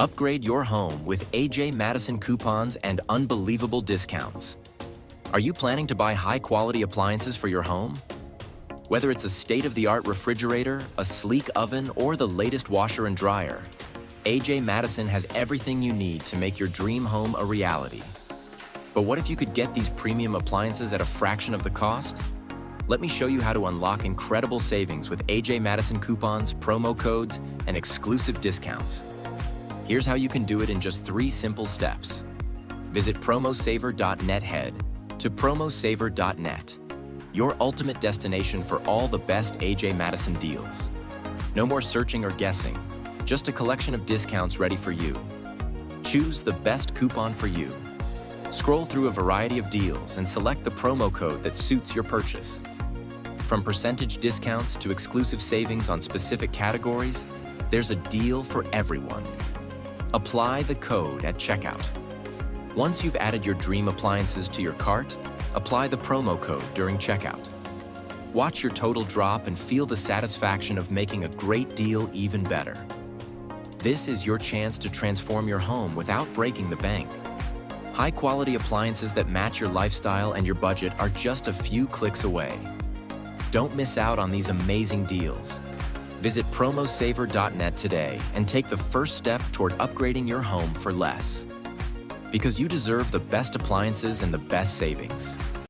Upgrade your home with AJ Madison coupons and unbelievable discounts. Are you planning to buy high-quality appliances for your home? Whether it's a state-of-the-art refrigerator, a sleek oven, or the latest washer and dryer, AJ Madison has everything you need to make your dream home a reality. But what if you could get these premium appliances at a fraction of the cost? Let me show you how to unlock incredible savings with AJ Madison coupons, promo codes, and exclusive discounts. Here's how you can do it in just 3 simple steps. Visit promosaver.net head to promosaver.net, your ultimate destination for all the best AJ Madison deals. No more searching or guessing, just a collection of discounts ready for you. Choose the best coupon for you. Scroll through a variety of deals and select the promo code that suits your purchase. From percentage discounts to exclusive savings on specific categories, there's a deal for everyone. Apply the code at checkout. Once you've added your dream appliances to your cart, apply the promo code during checkout. Watch your total drop and feel the satisfaction of making a great deal even better. This is your chance to transform your home without breaking the bank. High-quality appliances that match your lifestyle and your budget are just a few clicks away. Don't miss out on these amazing deals. Visit promosaver.net today and take the first step toward upgrading your home for less. Because you deserve the best appliances and the best savings.